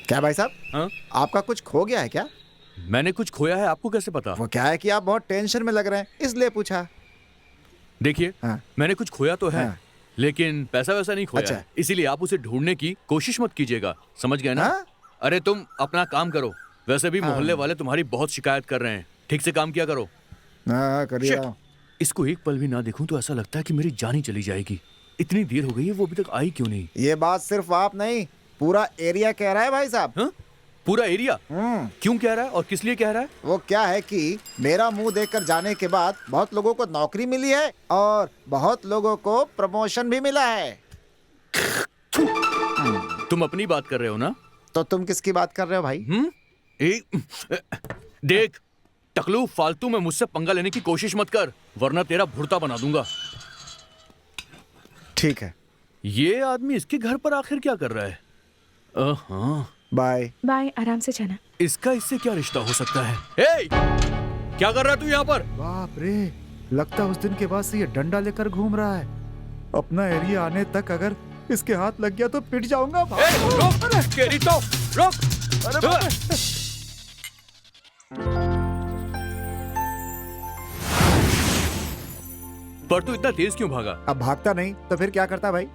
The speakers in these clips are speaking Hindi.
क्या भाई साहब, हाँ? आपका कुछ खो गया है क्या? मैंने कुछ खोया है, आपको कैसे पता? वो क्या है कि आप बहुत टेंशन में लग रहे हैं, इसलिए पूछा। देखिए, हाँ। मैंने कुछ खोया तो है, हाँ। लेकिन पैसा वैसा नहीं खोया अच्छा। है। इसीलिए आप उसे ढूंढने की कोशिश मत कीजिएगा, समझ गए ना? हाँ? अरे तुम अपना काम करो। वैसे भी हाँ। मोहल्ले वाले तुम्हारी बहुत शिकायत कर रहे हैं। ठीक से काम किया करो। हाँ, करिए Shit! रहा हूँ। इसको एक पल भी ना देखूं तो ऐसा लगता है कि मेरी जान ही चली जाएगी। इतनी देर हो गई है, वो अभी तक आई क्यों नहीं? ये बात सिर्फ आप नहीं, पूरा एरिया कह रहा है भाई साहब। हाँ? पूरा एरिया हम्म। क्यों कह रहा है और किस लिए कह रहा है? वो क्या है कि मेरा मुंह देखकर जाने के बाद बहुत लोगों को नौकरी मिली है और बहुत लोगों को प्रमोशन भी मिला है। तुम अपनी बात कर रहे हो ना? तो तुम किसकी बात कर रहे हो भाई? देख टकलू, फालतू में मुझसे पंगा लेने की कोशिश मत कर, वरना तेरा भुर्ता बना दूंगा। ठीक है, ये आदमी इसके घर पर आखिर क्या कर रहा है? हाँ, बाय। बाय, आराम से जाना। इसका इससे क्या रिश्ता हो सकता है? क्या कर रहा है तू यहाँ पर? बाप रे, लगता है उस दिन के बाद से ये डंडा लेकर घूम रहा है। अपना एरिया आने तक अगर इसके हाथ लग गया तो पिट जाऊंगा। रोक, केरी तो रोक। अरे बाप रे। पर तू इतना तेज क्यों भागा? अब भागता नहीं तो फिर क्या करता भाई?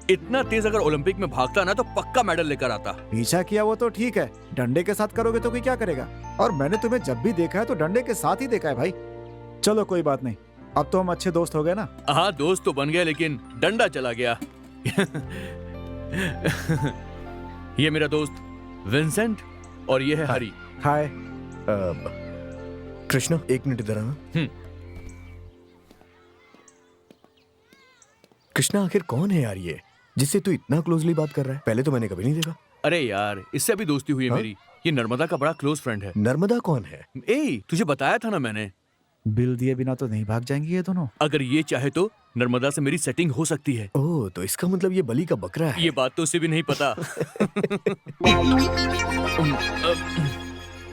इतना तेज अगर ओलंपिक में भागता ना तो पक्का मेडल लेकर आता। पीछा किया वो तो ठीक है, डंडे के साथ करोगे तो कोई क्या करेगा? और मैंने तुम्हें जब भी देखा है तो डंडे के साथ ही देखा है भाई। चलो कोई बात नहीं, अब तो हम अच्छे दोस्त हो गए ना। हाँ, दोस्त तो बन गया लेकिन डंडा चला गया। ये मेरा दोस्त विंसेंट और ये है हरी। हाय। कृष्णा, एक मिनट इधर आना। कृष्णा, आखिर कौन है यार ये जिससे तू इतना क्लोजली बात कर रहा है? पहले तो मैंने कभी नहीं देखा। अरे यार, इससे अभी दोस्ती हुई है मेरी। ये नर्मदा का बड़ा क्लोज फ्रेंड है। नर्मदा कौन है? तुझे बताया था ना मैंने। बिल दिए बिना तो नहीं भाग जाएंगी ये दोनों। अगर ये चाहे तो नर्मदा से मेरी सेटिंग हो सकती है। ओह, तो इसका मतलब ये बलि का बकरा है। ये बात तो उसे भी नहीं पता।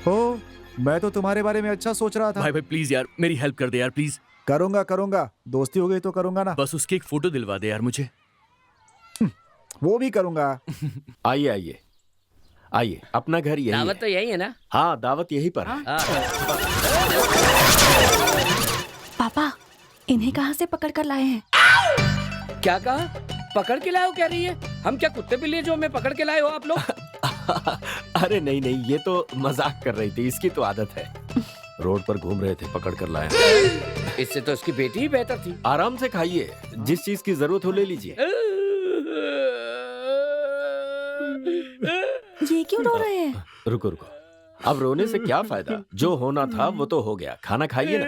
ओ, मैं तो तुम्हारे बारे में अच्छा सोच रहा था। भाई प्लीज यार, मेरी हेल्प कर दे यार प्लीज। करूंगा, दोस्ती हो गई तो करूंगा ना। बस उसकी एक फोटो दिलवा दे यार मुझे। वो भी करूंगा। आइए आइए आइए, अपना घर यही दावत है। तो यही है ना? हाँ, दावत यही पर है। पापा, इन्हें कहाँ से पकड़ कर लाए हैं? क्या कहा? पकड़ के लाए हो कह रही है? हम क्या कुत्ते बिल्ली जो हमें पकड़ के लाए हो आप लोग? अरे नहीं नहीं, ये तो मजाक कर रही थी, इसकी तो आदत है। रोड पर घूम रहे थे, पकड़ कर लाए। इससे तो उसकी बेटी ही बेहतर थी। आराम से खाइए, जिस चीज की जरूरत हो ले लीजिए। ये क्यों रो रहे हैं? रुको रुको, अब रोने से क्या फायदा? जो होना था वो तो हो गया। खाना खाइए ना।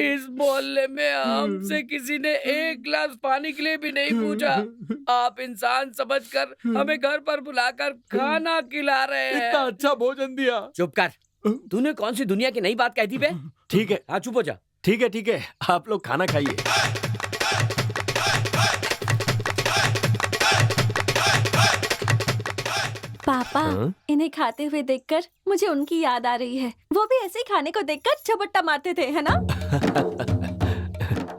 इस मोहल्ले में हमसे किसी ने एक गिलास पानी के लिए भी नहीं पूछा। आप इंसान समझकर हमें घर पर बुलाकर खाना खिला रहे हैं। इतना अच्छा भोजन दिया। चुप कर। तूने कौन सी दुनिया की नई बात कह दी बे? ठीक है, हाँ, चुप हो जा। ठीक है, ठीक है, आप लोग खाना खाइए। पापा, इन्हें खाते हुए देखकर मुझे उनकी याद आ रही है। वो भी ऐसे ही खाने को देखकर झपट्टा मारते थे, है ना?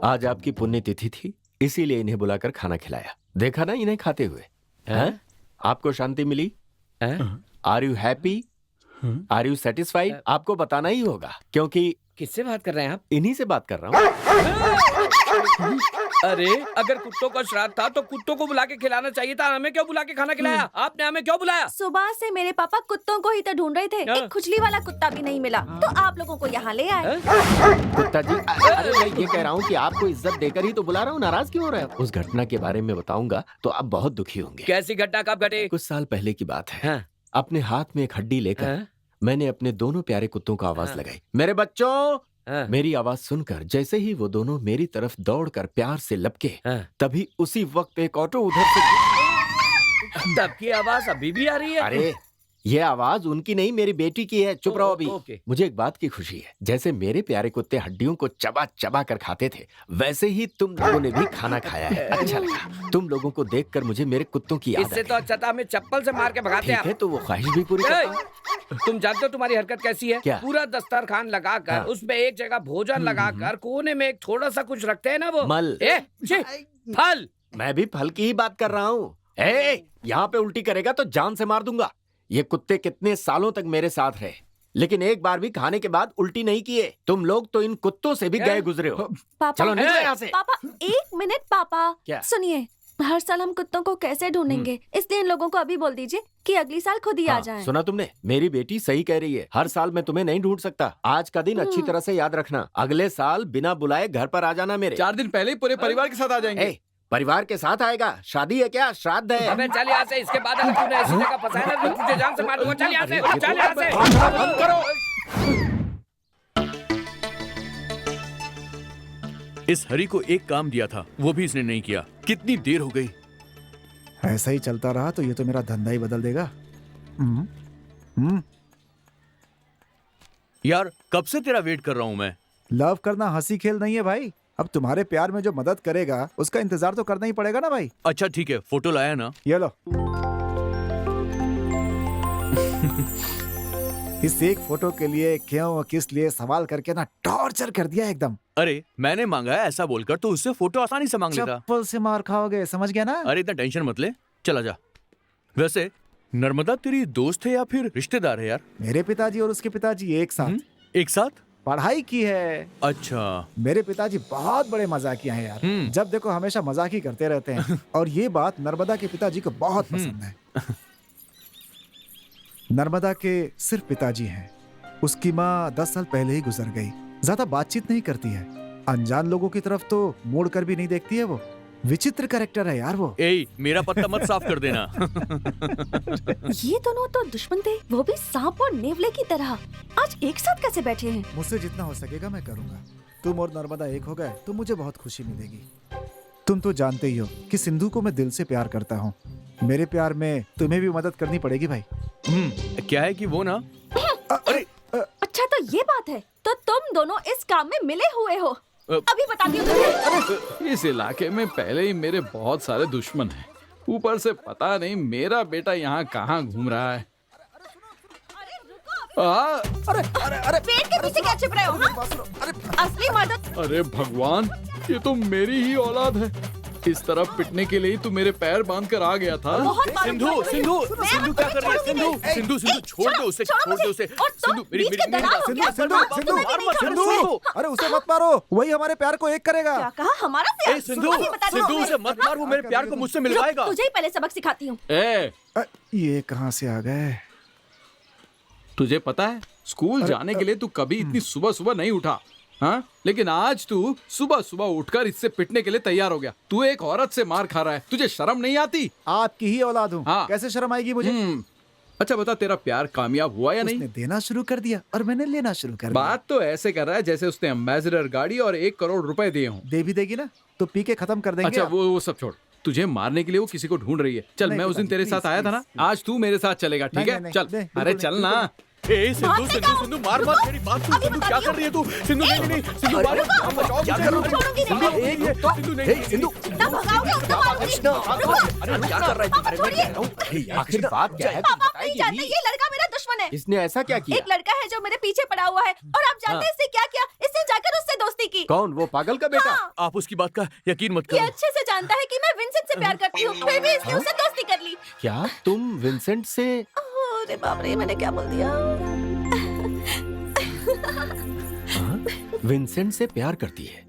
आज आपकी पुण्यतिथि थी, इसीलिए इन्हें बुलाकर खाना खिलाया। देखा ना इन्हें खाते हुए? हैं? आपको शांति मिली? Are you happy? Are you satisfied? आपको बताना ही होगा, क्योंकि किससे बात कर रहे हैं आप? इन्हीं से बात कर रहा हूँ। अरे, अगर कुत्तों का श्राद्ध था तो कुत्तों को बुला के खिलाना चाहिए था। हमें क्यों बुला के खाना खिलाया? आपने हमें क्यों बुलाया? सुबह से मेरे पापा कुत्तों को ही तो ढूंढ रहे थे। एक खुजली वाला कुत्ता भी नहीं मिला, तो आप लोगों को यहाँ ले आए। कुत्ता जी, अरे मैं ये कह रहा हूँ कि आपको इज्जत देकर ही तो बुला रहा हूँ। नाराज क्यों हो रहे हैं? उस घटना के बारे में बताऊंगा तो आप बहुत दुखी होंगे। कैसी घटना, कब घटे? कुछ साल पहले की बात है। हाँ। अपने हाथ में एक हड्डी लेकर हाँ? मैंने अपने दोनों प्यारे कुत्तों को आवाज लगाई, मेरे बच्चों। मेरी आवाज सुनकर जैसे ही वो दोनों मेरी तरफ दौड़कर प्यार से लपके, तभी उसी वक्त एक ऑटो उधर से। तब की आवाज अभी भी आ रही है? अरे, ये आवाज उनकी नहीं, मेरी बेटी की है। चुप रहो अभी। मुझे एक बात की खुशी है, जैसे मेरे प्यारे कुत्ते हड्डियों को चबा चबा कर खाते थे, वैसे ही तुम लोगों ने भी खाना खाया है। अच्छा लगा। तुम लोगों को देखकर मुझे मेरे कुत्तों की याद इससे तो अच्छा था हमें चप्पल से मार के भगाते हैं। तो वो ख्वाहिश भी पूरी करता। तुम जानते हो तुम्हारी हरकत कैसी है? क्या? पूरा दस्तरखान लगाकर उसमें एक जगह भोजन लगाकर कोने में एक थोड़ा सा कुछ रखते हैं ना, वो मल। फल। मैं भी फल की ही बात कर रहा हूँ। यहाँ पे उल्टी करेगा तो जान से मार दूंगा। ये कुत्ते कितने सालों तक मेरे साथ रहे, लेकिन एक बार भी खाने के बाद उल्टी नहीं किए। तुम लोग तो इन कुत्तों से भी गए गुजरे हो। पापा चलो निकलो यहाँ से। पापा 1 मिनट पापा। क्या? सुनिए, हर साल हम कुत्तों को कैसे ढूंढेंगे, इसलिए इन लोगों को अभी बोल दीजिए कि अगली साल खुद ही आ जाएं। सुना तुमने? मेरी बेटी सही कह रही है। हर साल मैं तुम्हें नहीं ढूंढ सकता। आज का दिन अच्छी तरह से याद रखना। अगले साल बिना बुलाए घर पर आ जाना मेरे। 4 दिन पहले ही पूरे परिवार के साथ आ जाएंगे। ए, परिवार के साथ आएगा? शादी है क्या? श्राद्ध है? अबे चल यहाँ से। इसके बाद अगर तूने ऐसी जगह फंसाया ना तो तुझे जान से मार दूंगा। चल यहाँ से, चल यहाँ से। बंद करो। इस हरी को एक काम दिया था, वो भी इसने नहीं किया। कितनी देर हो गई। ऐसा ही चलता रहा तो ये तो मेरा धंधा ही बदल देगा। हम्म, हम्म। यार कब से तेरा वेट कर रहा हूं मैं। लव करना हंसी खेल नहीं है भाई। अब तुम्हारे प्यार में जो मदद करेगा उसका इंतजार तो करना ही पड़ेगा ना भाई। अच्छा ठीक है, फोटो लाया ना? ये लो। इस एक फोटो के लिए क्यों किस लिए सवाल करके ना टॉर्चर कर दिया एकदम। अरे मैंने मांगा है ऐसा बोलकर, तो उससे फोटो आसानी से मांग लेता। चप्पल से मार खाओगे, समझ गया ना? अरे इतना टेंशन मत ले, चला जा। वैसे नर्मदा तेरी दोस्त है या फिर रिश्तेदार है यार? मेरे पिताजी और उसके पिताजी एक साथ एक साथ पढ़ाई की है। अच्छा। मेरे पिताजी बहुत बड़े मजाकिया हैं यार। जब देखो हमेशा मजाक ही करते रहते हैं। और ये बात नर्मदा के पिताजी को बहुत पसंद है। नर्मदा के सिर्फ पिताजी हैं। उसकी माँ 10 साल पहले ही गुजर गई। ज्यादा बातचीत नहीं करती है। अनजान लोगों की तरफ तो मुड़ कर भी नहीं देखती है। वो विचित्र कैरेक्टर है यार वो। ए, मेरा पत्ता मत साफ कर देना। ये दोनों तो दुश्मन थे, वो भी सांप और नेवले की तरह। आज एक साथ कैसे बैठे हैं? मुझसे जितना हो सकेगा मैं करूंगा। तुम और नर्मदा एक हो गए तो मुझे बहुत खुशी मिलेगी। तुम तो जानते ही हो कि सिंधु को मैं दिल से प्यार करता हूँ। मेरे प्यार में तुम्हें भी मदद करनी पड़ेगी भाई। क्या है कि वो ना। अरे अच्छा तो ये बात है, तो तुम दोनों इस काम में मिले हुए हो। अभी बताती हूँ तुम्हें। इस इलाके में पहले ही मेरे बहुत सारे दुश्मन हैं। ऊपर से पता नहीं मेरा बेटा यहाँ कहाँ घूम रहा है। पेट के पीछे क्या छिप रहे हो? असली मदद। अरे भगवान, ये तो मेरी ही औलाद है। इस तरफ पिटने के लिए तू मेरे पैर बांध कर आ गया था। सिंधु सिंधु सिंधु क्या कर रही है? सिंधु सिंधु सिंधु छोड़ दो उसे, छोड़ दो उसे। सिंधु मेरी मेरी सिंधु सिंधु सिंधु, अरे उसे मत मारो, वही हमारे प्यार को एक करेगा। क्या कहा? हमारा प्यार? सिंधु सिंधु उसे मत मार, वो मेरे प्यार को मुझसे मिलवाएगा। तुझे ही पहले सबक सिखाती हूँ। ये कहाँ से आ गए? तुझे पता है स्कूल जाने के लिए तू कभी इतनी सुबह सुबह नहीं उठा, हाँ? लेकिन आज तू सुबह सुबह उठकर इससे पिटने के लिए तैयार हो गया। तू एक औरत से मार खा रहा है, तुझे शर्म नहीं आती? आपकी ही औलाद हूँ, हाँ। कैसे शर्म आएगी मुझे? अच्छा बता, तेरा प्यार कामयाब हुआ या नहीं? उसने देना शुरू कर दिया और मैंने लेना शुरू कर दिया। बात तो ऐसे कर रहा है जैसे उसने एम्बेसडर गाड़ी और 1 करोड़ रुपए दिए हों। दे भी देगी ना तो पी के खत्म कर देंगे। अच्छा आप। वो सब छोड़, तुझे मारने के लिए वो किसी को ढूंढ रही है। चल नहीं मैं उस दिन पिताजी, तेरे साथ प्लीज, आया था ना, प्लीज। आज तू मेरे साथ चलेगा, ठीक है? नहीं, चल। नहीं, अरे बिल्कुल चल नहीं, ना। ए सिंधु सिंधु सिंधु मार मत, मेरी बात सुन। सिंधु क्या कर रही है तू? सिंधु नहीं नहीं सिंधु मार मत, बचाओ मुझे। छोड़ूंगी सिंधु नहीं। सिंधु नहीं सिंधु। ना भगाओगे उसको मारूंगी। रुको। अरे क्या कर रहा है? छोड़िए। आखिर बात क्या है? पापा आप नहीं जानते, ये लड़का मेरा दुश्मन है। इसने ऐसा क्या किया? एक लड़का है जो मेरे पीछे पड़ा हुआ है, और आप जानते हैं इसने क्या किया? इसने जाकर उससे दोस्ती की। कौन? वो पागल का बेटा? हाँ। आप उसकी बात का यकीन मत ये करो। अच्छे से जानता है कि मैं विंसेंट से प्यार करती हूँ, फिर भी इसने उससे दोस्ती कर ली। क्या तुम विंसेंट से? अरे बाप रे, मैंने क्या बोल दिया? विंसेंट से प्यार करती है?